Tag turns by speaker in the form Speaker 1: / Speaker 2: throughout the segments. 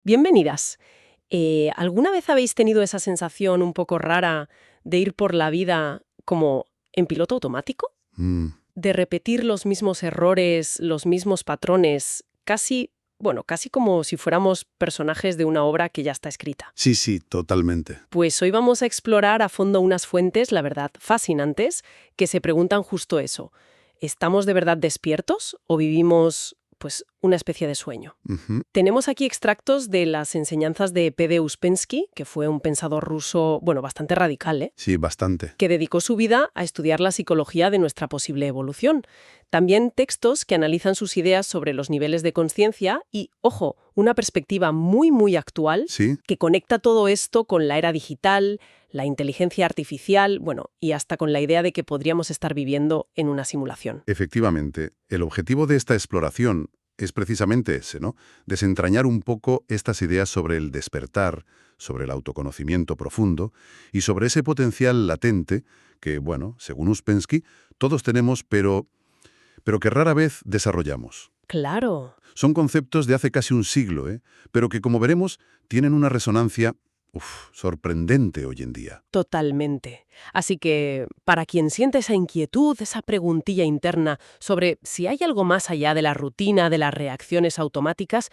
Speaker 1: Bienvenidas. ¿Alguna vez habéis tenido esa sensación un poco rara de ir por la vida como en piloto automático?
Speaker 2: Mm,
Speaker 1: De repetir los mismos errores, los mismos patrones, casi, bueno, casi como si fuéramos personajes de una obra que ya está escrita.
Speaker 2: sí, sí, totalmente.
Speaker 1: Pues hoy vamos a explorar a fondo unas fuentes, la verdad, fascinantes, que se preguntan justo eso. ¿Estamos de verdad despiertos o vivimos, pues, una especie de sueño?
Speaker 2: Ujú.
Speaker 1: Tenemos aquí extractos de las enseñanzas de P.D. Uspensky, que fue un pensador ruso, bueno, bastante radical, ¿eh?,
Speaker 2: Sí, bastante.
Speaker 1: que dedicó su vida a estudiar la psicología de nuestra posible evolución. También textos que analizan sus ideas sobre los niveles de conciencia y, ojo, una perspectiva muy, muy actual
Speaker 2: Sí,
Speaker 1: que conecta todo esto con la era digital, la inteligencia artificial, bueno, y hasta con la idea de que podríamos estar viviendo en una simulación.
Speaker 2: efectivamente. El objetivo de esta exploración es precisamente ese, ¿no? Desentrañar un poco estas ideas sobre el despertar, sobre el autoconocimiento profundo y sobre ese potencial latente que, bueno, según Uspensky, todos tenemos, pero que rara vez desarrollamos.
Speaker 1: Claro.
Speaker 2: Son conceptos de hace casi un siglo, ¿eh? Pero que, como veremos, tienen una resonancia, sorprendente hoy en día.
Speaker 1: Totalmente. Así que, para quien siente esa inquietud, esa preguntilla interna sobre si hay algo más allá de la rutina de las reacciones automáticas,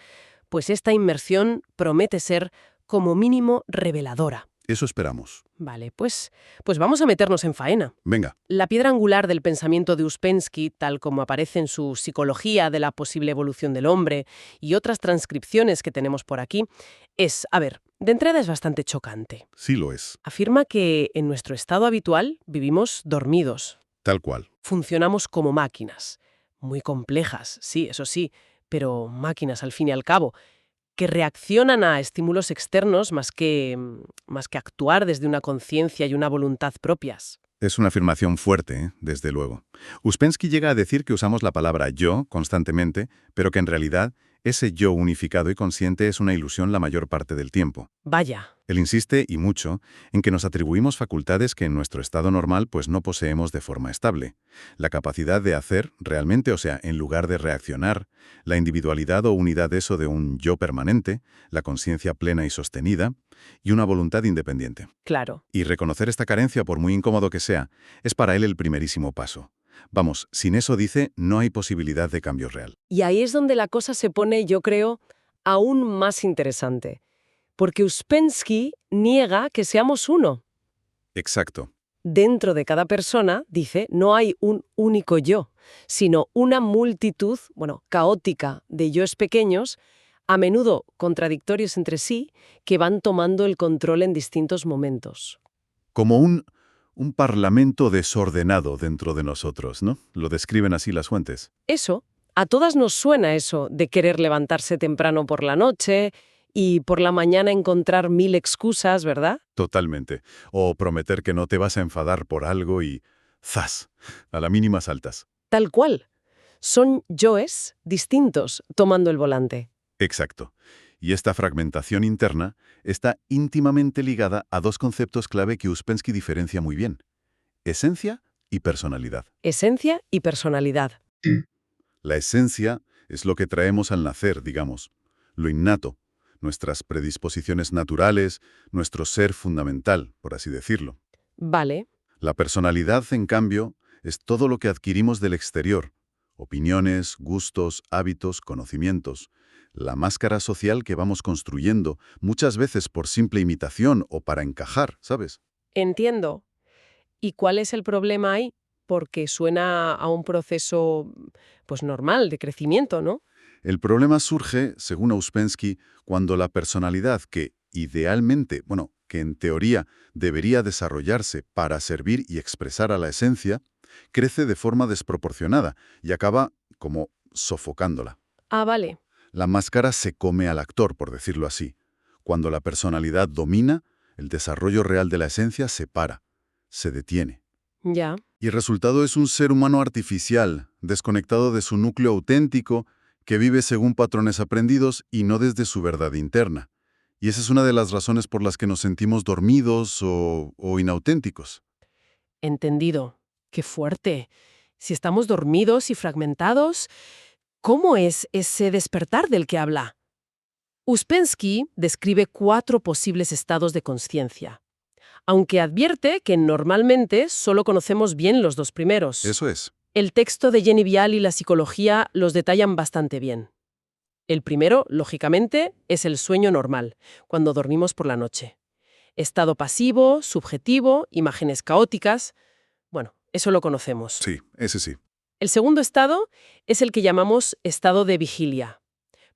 Speaker 1: pues esta inmersión promete ser, como mínimo, reveladora.
Speaker 2: Eso esperamos.
Speaker 1: Vale, pues vamos a meternos en faena.
Speaker 2: Venga.
Speaker 1: La piedra angular del pensamiento de Uspensky, tal como aparece en su Psicología de la posible evolución del hombre y otras transcripciones que tenemos por aquí, es, a ver, de entrada es bastante chocante.
Speaker 2: Sí lo es.
Speaker 1: Afirma que en nuestro estado habitual vivimos dormidos,
Speaker 2: Tal cual.
Speaker 1: funcionamos como máquinas, muy complejas, sí, eso sí, pero máquinas al fin y al cabo, que reaccionan a estímulos externos más que actuar desde una conciencia y una voluntad propias.
Speaker 2: Es una afirmación fuerte, desde luego. Uspensky llega a decir que usamos la palabra yo constantemente, pero que en realidad ese yo unificado y consciente es una ilusión la mayor parte del tiempo.
Speaker 1: Vaya,
Speaker 2: Él insiste, y mucho, en que nos atribuimos facultades que en nuestro estado normal pues no poseemos de forma estable. La capacidad de hacer, realmente, o sea, en lugar de reaccionar, la individualidad o unidad eso de un yo permanente, la conciencia plena y sostenida, y una voluntad independiente.
Speaker 1: claro.
Speaker 2: Y reconocer esta carencia, por muy incómodo que sea, es para él el primerísimo paso. Vamos, sin eso, dice, no hay posibilidad de cambio real.
Speaker 1: Y ahí es donde la cosa se pone, yo creo, aún más interesante. Porque Uspensky niega que seamos uno.
Speaker 2: Exacto.
Speaker 1: Dentro de cada persona, dice, no hay un único yo, sino una multitud, bueno, caótica de yoes pequeños, a menudo contradictorios entre sí, que van tomando el control en distintos momentos.
Speaker 2: Como un parlamento desordenado dentro de nosotros, ¿no? Lo describen así las fuentes.
Speaker 1: Eso, a todas nos suena eso de querer levantarse temprano por la noche y por la mañana encontrar mil excusas, ¿verdad?
Speaker 2: Totalmente. O prometer que no te vas a enfadar por algo y ¡zas! A la mínima saltas.
Speaker 1: Tal cual. Son yoes distintos tomando el volante.
Speaker 2: Exacto. Y esta fragmentación interna está íntimamente ligada a dos conceptos clave que Uspensky diferencia muy bien: esencia y personalidad.
Speaker 1: Esencia y personalidad.
Speaker 2: La esencia es lo que traemos al nacer, digamos, lo innato, nuestras predisposiciones naturales, nuestro ser fundamental, por así decirlo.
Speaker 1: Vale,
Speaker 2: La personalidad, en cambio, es todo lo que adquirimos del exterior: opiniones, gustos, hábitos, conocimientos. La máscara social que vamos construyendo, muchas veces por simple imitación o para encajar, ¿sabes?
Speaker 1: entiendo. ¿Y cuál es el problema ahí? Porque suena a un proceso, pues normal, de crecimiento, ¿no?
Speaker 2: El problema surge, según Ouspensky, cuando la personalidad que idealmente, bueno, que en teoría debería desarrollarse para servir y expresar a la esencia, crece de forma desproporcionada y acaba como sofocándola.
Speaker 1: Ah, vale,
Speaker 2: La máscara se come al actor, por decirlo así. Cuando la personalidad domina, el desarrollo real de la esencia se para, se detiene.
Speaker 1: ya.
Speaker 2: Y el resultado es un ser humano artificial, desconectado de su núcleo auténtico, que vive según patrones aprendidos y no desde su verdad interna. Y esa es una de las razones por las que nos sentimos dormidos o inauténticos.
Speaker 1: Entendido. Qué fuerte. Si estamos dormidos y fragmentados, ¿cómo es ese despertar del que habla? Uspensky describe 4 posibles estados de conciencia, aunque advierte que normalmente solo conocemos bien los 2 primeros.
Speaker 2: Eso es.
Speaker 1: El texto de Jenny Vial y la psicología los detallan bastante bien. El primero, lógicamente, es el sueño normal, cuando dormimos por la noche. Estado pasivo, subjetivo, imágenes caóticas. Bueno, eso lo conocemos.
Speaker 2: Sí, ese sí.
Speaker 1: El segundo estado es el que llamamos estado de vigilia.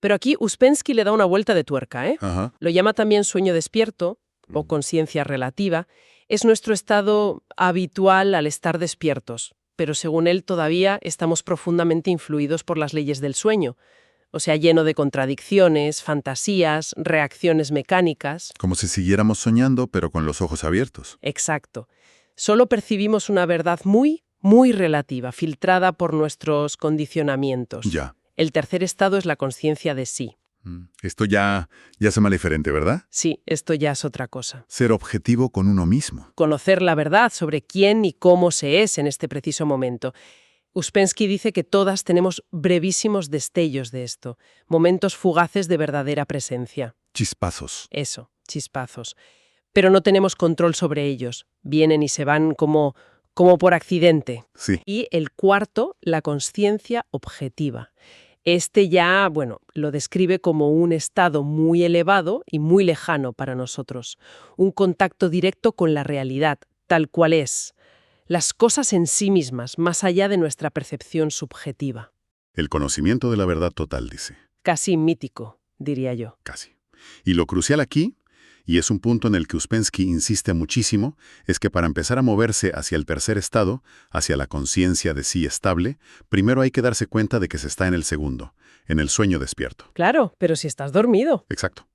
Speaker 1: Pero aquí Uspensky le da una vuelta de tuerca, ¿eh?
Speaker 2: Ajá.
Speaker 1: Lo llama también sueño despierto o conciencia relativa. Es nuestro estado habitual al estar despiertos, pero según él todavía estamos profundamente influidos por las leyes del sueño. O sea, lleno de contradicciones, fantasías, reacciones mecánicas.
Speaker 2: Como si siguiéramos soñando, pero con los ojos abiertos.
Speaker 1: Exacto. Solo percibimos una verdad muy, muy relativa, filtrada por nuestros condicionamientos.
Speaker 2: Ya.
Speaker 1: El tercer estado es la conciencia de sí.
Speaker 2: Esto ya se llama diferente, ¿verdad?
Speaker 1: Sí, esto ya es otra cosa.
Speaker 2: Ser objetivo con uno mismo.
Speaker 1: Conocer la verdad sobre quién y cómo se es en este preciso momento. Uspensky dice que todas tenemos brevísimos destellos de esto, momentos fugaces de verdadera presencia.
Speaker 2: Chispazos.
Speaker 1: Eso, chispazos. Pero no tenemos control sobre ellos. Vienen y se van como por accidente.
Speaker 2: Sí.
Speaker 1: Y el cuarto, la consciencia objetiva. Este ya, lo describe como un estado muy elevado y muy lejano para nosotros. Un contacto directo con la realidad, tal cual es. Las cosas en sí mismas, más allá de nuestra percepción subjetiva.
Speaker 2: El conocimiento de la verdad total, dice.
Speaker 1: Casi mítico, diría yo.
Speaker 2: Casi. Y lo crucial aquí, y es un punto en el que Uspensky insiste muchísimo, es que para empezar a moverse hacia el tercer estado, hacia la conciencia de sí estable, primero hay que darse cuenta de que se está en el segundo, en el sueño despierto.
Speaker 1: Claro, pero si estás dormido.
Speaker 2: Exacto.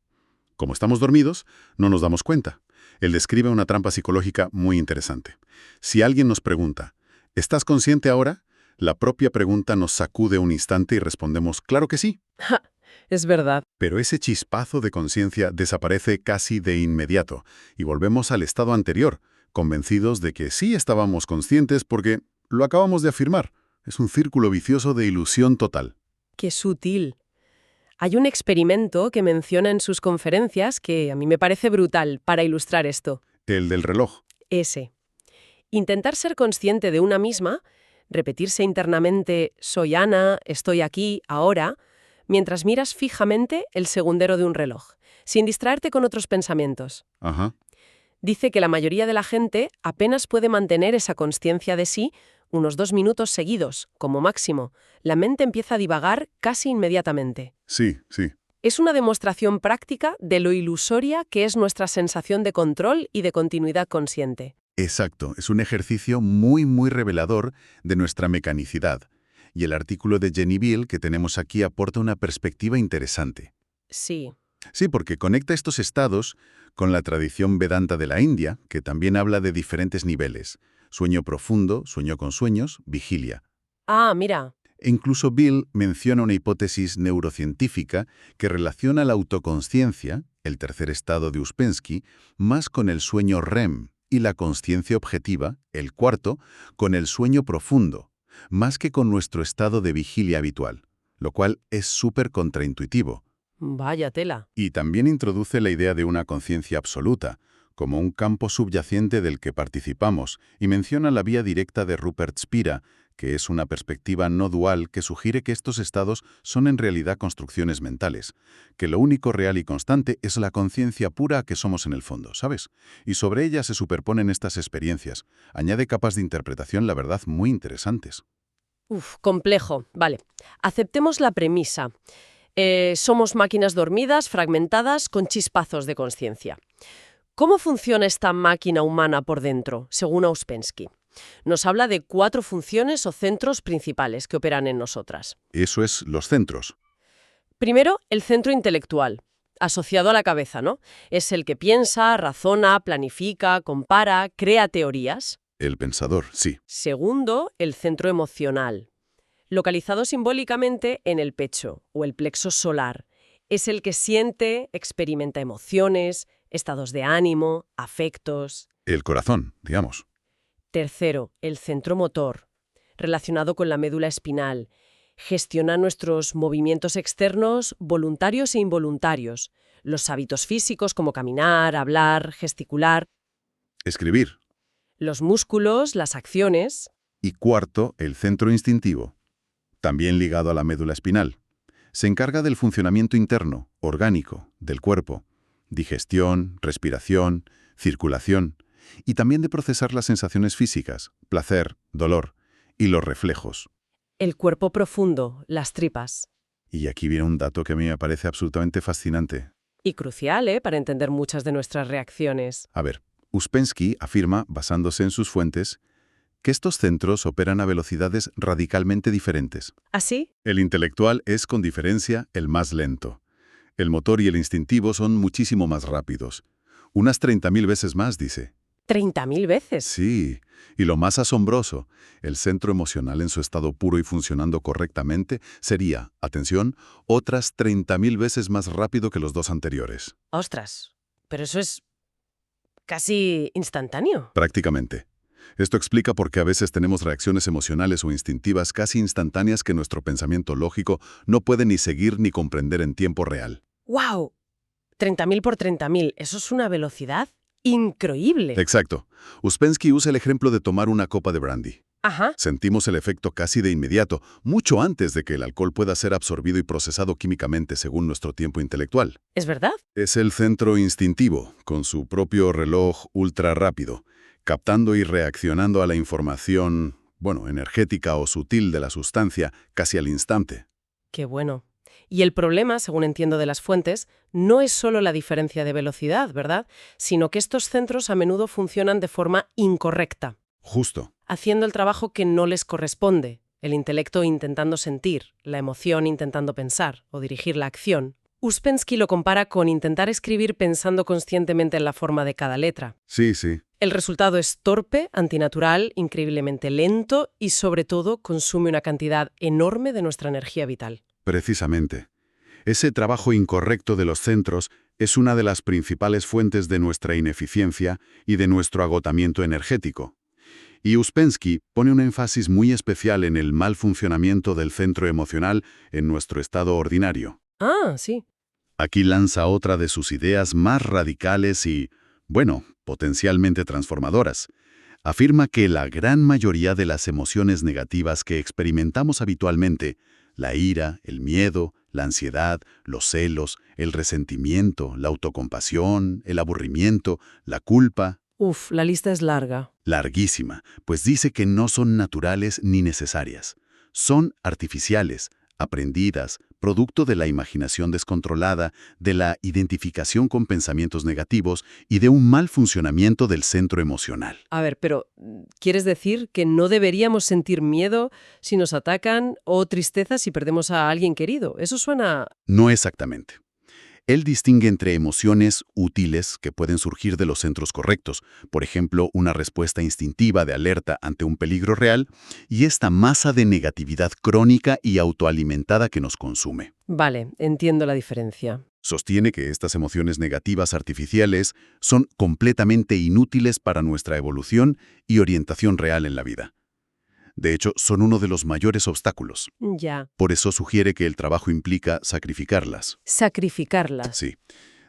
Speaker 2: Como estamos dormidos, no nos damos cuenta. Él describe una trampa psicológica muy interesante. Si alguien nos pregunta, ¿estás consciente ahora? La propia pregunta nos sacude un instante y respondemos, claro que sí.
Speaker 1: Ja, es verdad.
Speaker 2: Pero ese chispazo de conciencia desaparece casi de inmediato y volvemos al estado anterior, convencidos de que sí estábamos conscientes porque lo acabamos de afirmar. Es un círculo vicioso de ilusión total.
Speaker 1: Qué sutil. Hay un experimento que menciona en sus conferencias que a mí me parece brutal para ilustrar esto.
Speaker 2: El del reloj.
Speaker 1: Ese. Intentar ser consciente de una misma, repetirse internamente «soy Ana, estoy aquí, ahora», mientras miras fijamente el segundero de un reloj, sin distraerte con otros pensamientos.
Speaker 2: Ajá.
Speaker 1: Dice que la mayoría de la gente apenas puede mantener esa consciencia de sí unos 2 minutos seguidos, como máximo. La mente empieza a divagar casi inmediatamente.
Speaker 2: Sí, sí.
Speaker 1: Es una demostración práctica de lo ilusoria que es nuestra sensación de control y de continuidad consciente.
Speaker 2: Exacto. Es un ejercicio muy, muy revelador de nuestra mecanicidad. Y el artículo de Jenny Vial que tenemos aquí aporta una perspectiva interesante.
Speaker 1: Sí.
Speaker 2: Sí, porque conecta estos estados con la tradición Vedanta de la India, que también habla de diferentes niveles. Sueño profundo, sueño con sueños, vigilia.
Speaker 1: Ah, mira.
Speaker 2: E incluso Bill menciona una hipótesis neurocientífica que relaciona la autoconsciencia, el tercer estado de Uspensky, más con el sueño REM y la consciencia objetiva, el cuarto, con el sueño profundo, más que con nuestro estado de vigilia habitual, lo cual es súper contraintuitivo.
Speaker 1: Vaya tela.
Speaker 2: Y también introduce la idea de una conciencia absoluta, como un campo subyacente del que participamos, y menciona la vía directa de Rupert Spira, que es una perspectiva no dual que sugiere que estos estados son en realidad construcciones mentales, que lo único real y constante es la conciencia pura que somos en el fondo, ¿sabes? Y sobre ella se superponen estas experiencias. Añade capas de interpretación, la verdad, muy interesantes.
Speaker 1: Complejo. Vale. Aceptemos la premisa. Somos máquinas dormidas, fragmentadas, con chispazos de conciencia. ¿Cómo funciona esta máquina humana por dentro, según Uspensky? Nos habla de 4 funciones o centros principales que operan en nosotras.
Speaker 2: Eso es los centros.
Speaker 1: Primero, el centro intelectual, asociado a la cabeza, ¿no? Es el que piensa, razona, planifica, compara, crea teorías.
Speaker 2: El pensador, sí.
Speaker 1: Segundo, el centro emocional, localizado simbólicamente en el pecho o el plexo solar. Es el que siente, experimenta emociones, estados de ánimo, afectos.
Speaker 2: El corazón, digamos.
Speaker 1: Tercero, el centro motor, relacionado con la médula espinal. Gestiona nuestros movimientos externos, voluntarios e involuntarios, los hábitos físicos como caminar, hablar, gesticular,
Speaker 2: Escribir.
Speaker 1: los músculos, las acciones.
Speaker 2: Y cuarto, el centro instintivo, también ligado a la médula espinal. Se encarga del funcionamiento interno, orgánico, del cuerpo, digestión, respiración, circulación, y también de procesar las sensaciones físicas, placer, dolor, y los reflejos.
Speaker 1: El cuerpo profundo, las tripas.
Speaker 2: Y aquí viene un dato que a mí me parece absolutamente fascinante.
Speaker 1: Y crucial, para entender muchas de nuestras reacciones.
Speaker 2: A ver, Uspensky afirma, basándose en sus fuentes, que estos centros operan a velocidades radicalmente diferentes.
Speaker 1: ¿Así?
Speaker 2: El intelectual es, con diferencia, el más lento. El motor y el instintivo son muchísimo más rápidos. Unas 30.000 veces más, dice.
Speaker 1: ¿30.000 veces?
Speaker 2: Sí, y lo más asombroso, el centro emocional en su estado puro y funcionando correctamente sería, atención, otras 30.000 veces más rápido que los dos anteriores.
Speaker 1: Ostras, pero eso es casi instantáneo.
Speaker 2: Prácticamente. Esto explica por qué a veces tenemos reacciones emocionales o instintivas casi instantáneas que nuestro pensamiento lógico no puede ni seguir ni comprender en tiempo real.
Speaker 1: ¡Wow! 30.000 por 30.000, eso es una velocidad increíble.
Speaker 2: Exacto. Uspensky usa el ejemplo de tomar una copa de brandy.
Speaker 1: Ajá.
Speaker 2: Sentimos el efecto casi de inmediato, mucho antes de que el alcohol pueda ser absorbido y procesado químicamente según nuestro tiempo intelectual.
Speaker 1: ¿Es verdad?
Speaker 2: Es el centro instintivo, con su propio reloj ultra rápido, captando y reaccionando a la información, energética o sutil de la sustancia casi al instante.
Speaker 1: Qué bueno. Y el problema, según entiendo de las fuentes, no es solo la diferencia de velocidad, ¿verdad? Sino que estos centros a menudo funcionan de forma incorrecta,
Speaker 2: Justo.
Speaker 1: haciendo el trabajo que no les corresponde, el intelecto intentando sentir, la emoción intentando pensar o dirigir la acción. Uspensky lo compara con intentar escribir pensando conscientemente en la forma de cada letra.
Speaker 2: Sí, sí.
Speaker 1: El resultado es torpe, antinatural, increíblemente lento y, sobre todo, consume una cantidad enorme de nuestra energía vital.
Speaker 2: Precisamente. Ese trabajo incorrecto de los centros es una de las principales fuentes de nuestra ineficiencia y de nuestro agotamiento energético. Y Uspensky pone un énfasis muy especial en el mal funcionamiento del centro emocional en nuestro estado ordinario.
Speaker 1: Ah, sí.
Speaker 2: Aquí lanza otra de sus ideas más radicales y, potencialmente transformadoras. Afirma que la gran mayoría de las emociones negativas que experimentamos habitualmente, la ira, el miedo, la ansiedad, los celos, el resentimiento, la autocompasión, el aburrimiento, la culpa,
Speaker 1: Uf, la lista es larga.
Speaker 2: larguísima, pues dice que no son naturales ni necesarias. Son artificiales, aprendidas, producto de la imaginación descontrolada, de la identificación con pensamientos negativos y de un mal funcionamiento del centro emocional.
Speaker 1: A ver, pero ¿quieres decir que no deberíamos sentir miedo si nos atacan o tristeza si perdemos a alguien querido? Eso suena...
Speaker 2: No exactamente. Él distingue entre emociones útiles que pueden surgir de los centros correctos, por ejemplo, una respuesta instintiva de alerta ante un peligro real, y esta masa de negatividad crónica y autoalimentada que nos consume.
Speaker 1: Vale, entiendo la diferencia.
Speaker 2: Sostiene que estas emociones negativas artificiales son completamente inútiles para nuestra evolución y orientación real en la vida. De hecho, son uno de los mayores obstáculos.
Speaker 1: Ya.
Speaker 2: Por eso sugiere que el trabajo implica sacrificarlas.
Speaker 1: Sacrificarlas.
Speaker 2: Sí.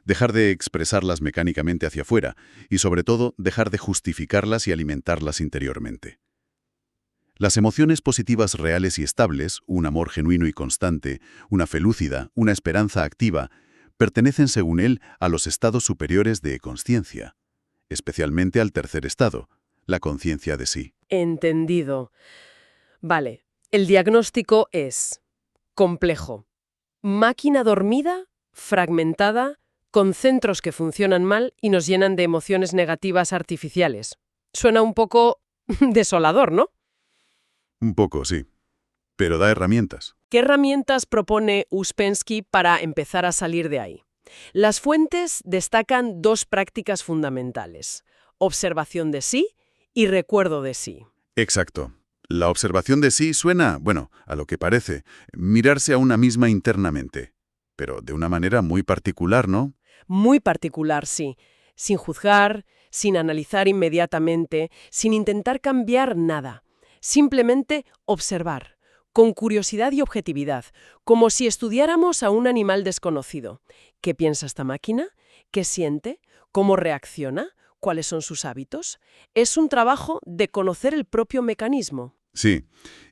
Speaker 2: Dejar de expresarlas mecánicamente hacia afuera y, sobre todo, dejar de justificarlas y alimentarlas interiormente. Las emociones positivas reales y estables, un amor genuino y constante, una fe lúcida, una esperanza activa, pertenecen, según él, a los estados superiores de consciencia, especialmente al tercer estado, la conciencia de sí.
Speaker 1: Entendido. Vale, el diagnóstico es complejo. Máquina dormida, fragmentada, con centros que funcionan mal y nos llenan de emociones negativas artificiales. Suena un poco desolador, ¿no?
Speaker 2: Un poco, sí. Pero da herramientas.
Speaker 1: ¿Qué herramientas propone Uspensky para empezar a salir de ahí? Las fuentes destacan dos prácticas fundamentales: observación de sí y recuerdo de sí.
Speaker 2: Exacto. La observación de sí suena, a lo que parece, mirarse a una misma internamente. Pero de una manera muy particular, ¿no?
Speaker 1: Muy particular, sí. Sin juzgar, sin analizar inmediatamente, sin intentar cambiar nada. Simplemente observar, con curiosidad y objetividad, como si estudiáramos a un animal desconocido. ¿Qué piensa esta máquina? ¿Qué siente? ¿Cómo reacciona? ¿Cuáles son sus hábitos? Es un trabajo de conocer el propio mecanismo.
Speaker 2: Sí,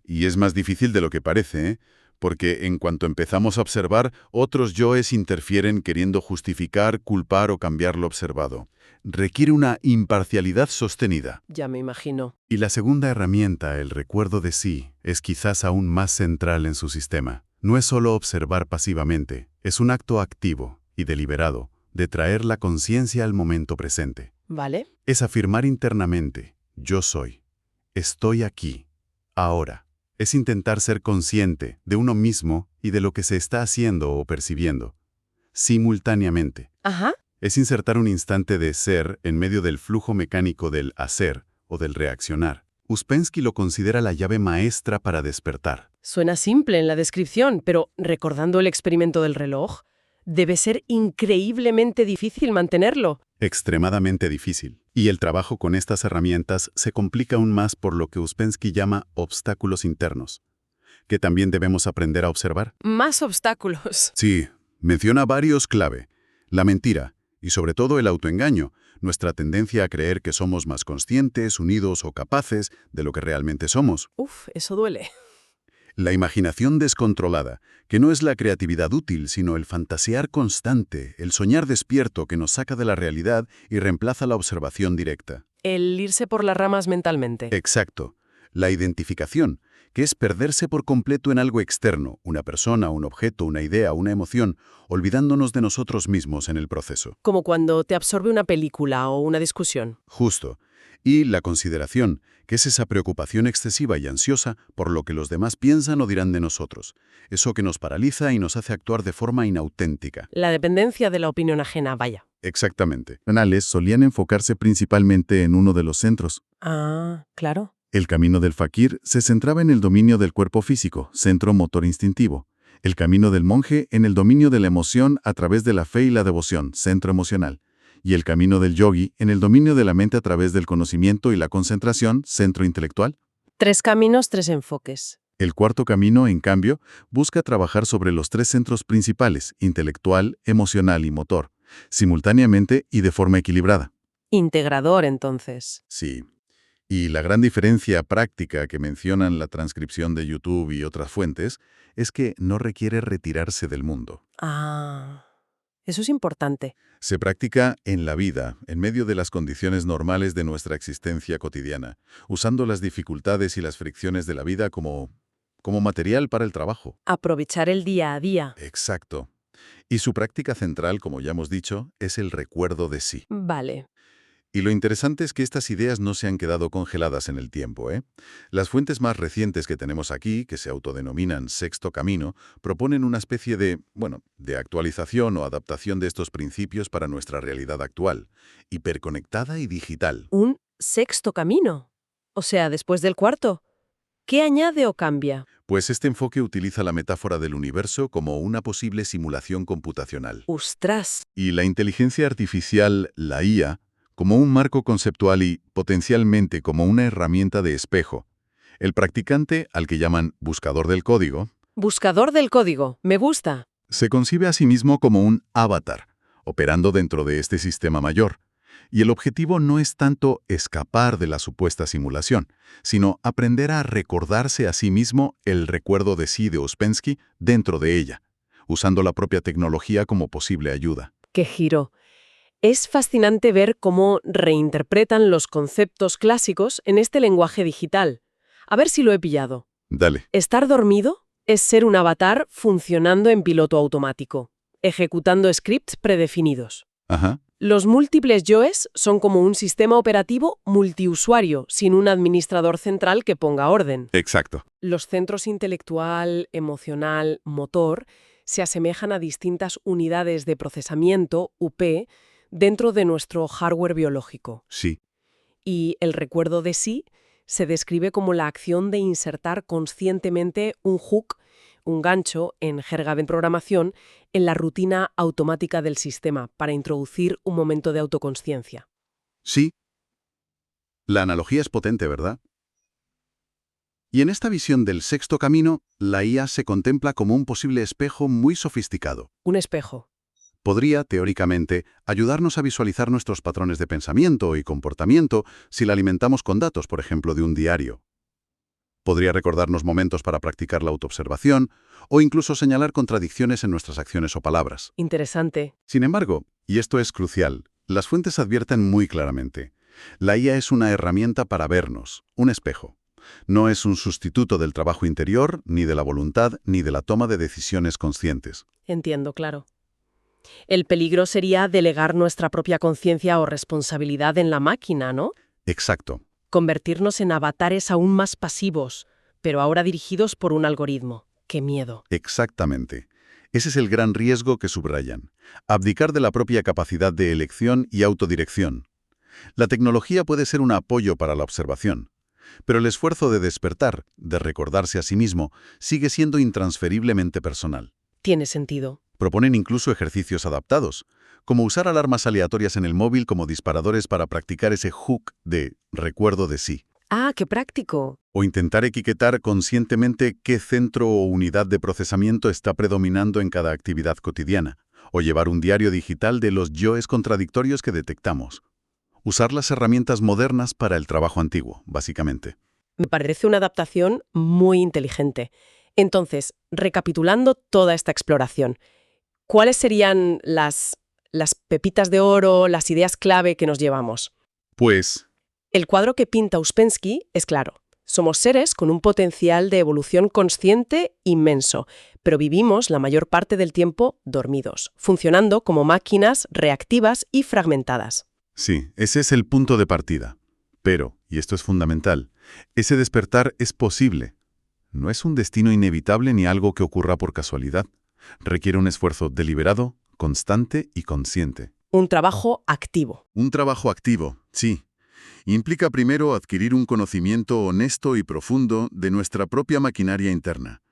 Speaker 2: y es más difícil de lo que parece, ¿eh? Porque en cuanto empezamos a observar, otros yoes interfieren queriendo justificar, culpar o cambiar lo observado. Requiere una imparcialidad sostenida.
Speaker 1: Ya me imagino.
Speaker 2: Y la segunda herramienta, el recuerdo de sí, es quizás aún más central en su sistema. No es solo observar pasivamente, es un acto activo y deliberado de traer la conciencia al momento presente.
Speaker 1: ¿Vale?
Speaker 2: Es afirmar internamente, yo soy, estoy aquí, ahora. Es intentar ser consciente de uno mismo y de lo que se está haciendo o percibiendo, simultáneamente.
Speaker 1: Ajá.
Speaker 2: Es insertar un instante de ser en medio del flujo mecánico del hacer o del reaccionar. Uspensky lo considera la llave maestra para despertar.
Speaker 1: Suena simple en la descripción, pero recordando el experimento del reloj, debe ser increíblemente difícil mantenerlo.
Speaker 2: Extremadamente difícil. Y el trabajo con estas herramientas se complica aún más por lo que Uspensky llama obstáculos internos, que también debemos aprender a observar.
Speaker 1: Más obstáculos.
Speaker 2: Sí, menciona varios clave. La mentira, y sobre todo el autoengaño, nuestra tendencia a creer que somos más conscientes, unidos o capaces de lo que realmente somos.
Speaker 1: Uf, eso duele.
Speaker 2: La imaginación descontrolada, que no es la creatividad útil, sino el fantasear constante, el soñar despierto que nos saca de la realidad y reemplaza la observación directa.
Speaker 1: El irse por las ramas mentalmente.
Speaker 2: Exacto. La identificación, que es perderse por completo en algo externo, una persona, un objeto, una idea, una emoción, olvidándonos de nosotros mismos en el proceso.
Speaker 1: Como cuando te absorbe una película o una discusión.
Speaker 2: Justo. Y la consideración, que es esa preocupación excesiva y ansiosa por lo que los demás piensan o dirán de nosotros. Eso que nos paraliza y nos hace actuar de forma inauténtica.
Speaker 1: La dependencia de la opinión ajena, vaya.
Speaker 2: Exactamente. Los anales solían enfocarse principalmente en uno de los centros.
Speaker 1: Ah, claro.
Speaker 2: El camino del fakir se centraba en el dominio del cuerpo físico, centro motor instintivo. El camino del monje en el dominio de la emoción a través de la fe y la devoción, centro emocional. Y el camino del yogi en el dominio de la mente a través del conocimiento y la concentración, centro intelectual.
Speaker 1: 3 caminos, 3 enfoques.
Speaker 2: El cuarto camino, en cambio, busca trabajar sobre los 3 centros principales, intelectual, emocional y motor, simultáneamente y de forma equilibrada.
Speaker 1: Integrador, entonces.
Speaker 2: Sí. Y la gran diferencia práctica que mencionan la transcripción de YouTube y otras fuentes es que no requiere retirarse del mundo.
Speaker 1: Ah, eso es importante.
Speaker 2: Se practica en la vida, en medio de las condiciones normales de nuestra existencia cotidiana, usando las dificultades y las fricciones de la vida como material para el trabajo.
Speaker 1: Aprovechar el día a día.
Speaker 2: Exacto. Y su práctica central, como ya hemos dicho, es el recuerdo de sí.
Speaker 1: Vale.
Speaker 2: Y lo interesante es que estas ideas no se han quedado congeladas en el tiempo, ¿eh? Las fuentes más recientes que tenemos aquí, que se autodenominan Sexto Camino, proponen una especie de actualización o adaptación de estos principios para nuestra realidad actual, hiperconectada y digital.
Speaker 1: Un sexto camino. O sea, después del cuarto. ¿Qué añade o cambia?
Speaker 2: Pues este enfoque utiliza la metáfora del universo como una posible simulación computacional.
Speaker 1: ¡Ostras!
Speaker 2: Y la inteligencia artificial, la IA, como un marco conceptual y, potencialmente, como una herramienta de espejo. El practicante, al que llaman buscador del código,
Speaker 1: Buscador del código. Me gusta.
Speaker 2: se concibe a sí mismo como un avatar, operando dentro de este sistema mayor. Y el objetivo no es tanto escapar de la supuesta simulación, sino aprender a recordarse a sí mismo el recuerdo de sí de Uspensky dentro de ella, usando la propia tecnología como posible ayuda.
Speaker 1: ¡Qué giro! Es fascinante ver cómo reinterpretan los conceptos clásicos en este lenguaje digital. A ver si lo he pillado.
Speaker 2: Dale.
Speaker 1: Estar dormido es ser un avatar funcionando en piloto automático, ejecutando scripts predefinidos.
Speaker 2: Ajá.
Speaker 1: Los múltiples yoes son como un sistema operativo multiusuario, sin un administrador central que ponga orden.
Speaker 2: Exacto.
Speaker 1: Los centros intelectual, emocional, motor se asemejan a distintas unidades de procesamiento, UP, dentro de nuestro hardware biológico.
Speaker 2: Sí.
Speaker 1: Y el recuerdo de sí se describe como la acción de insertar conscientemente un hook, un gancho, en jerga de programación, en la rutina automática del sistema para introducir un momento de autoconsciencia.
Speaker 2: Sí. La analogía es potente, ¿verdad? Y en esta visión del sexto camino, la IA se contempla como un posible espejo muy sofisticado.
Speaker 1: Un espejo.
Speaker 2: Podría, teóricamente, ayudarnos a visualizar nuestros patrones de pensamiento y comportamiento si la alimentamos con datos, por ejemplo, de un diario. Podría recordarnos momentos para practicar la autoobservación o incluso señalar contradicciones en nuestras acciones o palabras.
Speaker 1: Interesante.
Speaker 2: Sin embargo, y esto es crucial, las fuentes advierten muy claramente, la IA es una herramienta para vernos, un espejo. No es un sustituto del trabajo interior, ni de la voluntad, ni de la toma de decisiones conscientes.
Speaker 1: Entiendo, claro. El peligro sería delegar nuestra propia conciencia o responsabilidad en la máquina, ¿no?
Speaker 2: Exacto.
Speaker 1: Convertirnos en avatares aún más pasivos, pero ahora dirigidos por un algoritmo. ¡Qué miedo!
Speaker 2: Exactamente. Ese es el gran riesgo que subrayan. Abdicar de la propia capacidad de elección y autodirección. La tecnología puede ser un apoyo para la observación, pero el esfuerzo de despertar, de recordarse a sí mismo, sigue siendo intransferiblemente personal.
Speaker 1: Tiene sentido.
Speaker 2: Proponen incluso ejercicios adaptados, como usar alarmas aleatorias en el móvil como disparadores para practicar ese hook de recuerdo de sí.
Speaker 1: ¡Ah, qué práctico!
Speaker 2: O intentar etiquetar conscientemente qué centro o unidad de procesamiento está predominando en cada actividad cotidiana, o llevar un diario digital de los yoes contradictorios que detectamos. Usar las herramientas modernas para el trabajo antiguo, básicamente.
Speaker 1: Me parece una adaptación muy inteligente. Entonces, recapitulando toda esta exploración, ¿cuáles serían las pepitas de oro, las ideas clave que nos llevamos?
Speaker 2: Pues,
Speaker 1: El cuadro que pinta Uspensky es claro. Somos seres con un potencial de evolución consciente inmenso, pero vivimos la mayor parte del tiempo dormidos, funcionando como máquinas reactivas y fragmentadas.
Speaker 2: sí, ese es el punto de partida. Pero, y esto es fundamental, ese despertar es posible. No es un destino inevitable ni algo que ocurra por casualidad. Requiere un esfuerzo deliberado, constante y consciente.
Speaker 1: Un trabajo activo.
Speaker 2: Un trabajo activo, sí. Implica primero adquirir un conocimiento honesto y profundo de nuestra propia maquinaria interna.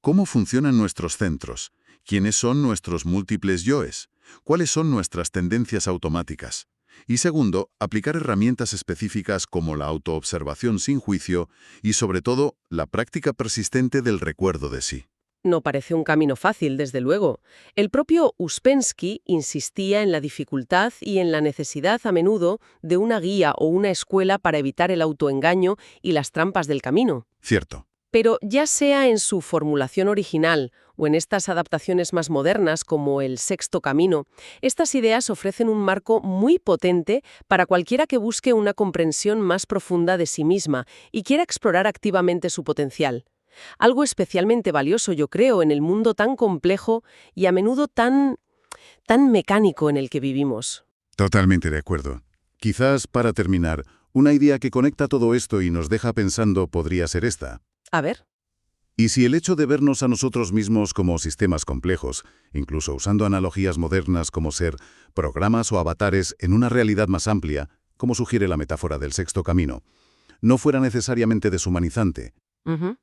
Speaker 2: ¿Cómo funcionan nuestros centros? ¿Quiénes son nuestros múltiples yoes? ¿Cuáles son nuestras tendencias automáticas? Y segundo, aplicar herramientas específicas como la autoobservación sin juicio y, sobre todo, la práctica persistente del recuerdo de sí.
Speaker 1: No parece un camino fácil, desde luego. El propio Uspensky insistía en la dificultad y en la necesidad a menudo de una guía o una escuela para evitar el autoengaño y las trampas del camino.
Speaker 2: Cierto.
Speaker 1: Pero ya sea en su formulación original o en estas adaptaciones más modernas como el sexto camino, estas ideas ofrecen un marco muy potente para cualquiera que busque una comprensión más profunda de sí misma y quiera explorar activamente su potencial. Algo especialmente valioso, yo creo, en el mundo tan complejo y a menudo tan mecánico en el que vivimos.
Speaker 2: Totalmente de acuerdo. Quizás, para terminar, una idea que conecta todo esto y nos deja pensando podría ser esta.
Speaker 1: A ver.
Speaker 2: ¿Y si el hecho de vernos a nosotros mismos como sistemas complejos, incluso usando analogías modernas como ser programas o avatares en una realidad más amplia, como sugiere la metáfora del sexto camino, no fuera necesariamente deshumanizante?
Speaker 1: Ujú.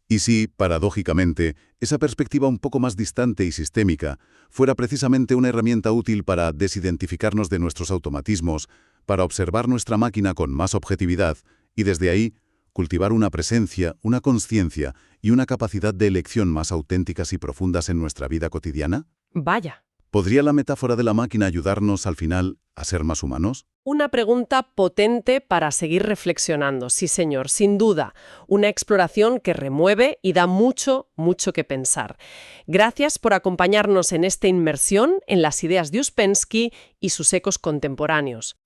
Speaker 2: Y si, paradójicamente, esa perspectiva un poco más distante y sistémica fuera precisamente una herramienta útil para desidentificarnos de nuestros automatismos, para observar nuestra máquina con más objetividad y desde ahí cultivar una presencia, una conciencia y una capacidad de elección más auténticas y profundas en nuestra vida cotidiana?
Speaker 1: Vaya.
Speaker 2: ¿Podría la metáfora de la máquina ayudarnos al final a ser más humanos?
Speaker 1: Una pregunta potente para seguir reflexionando, sí señor, sin duda. Una exploración que remueve y da mucho, mucho que pensar. Gracias por acompañarnos en esta inmersión en las ideas de Uspensky y sus ecos contemporáneos.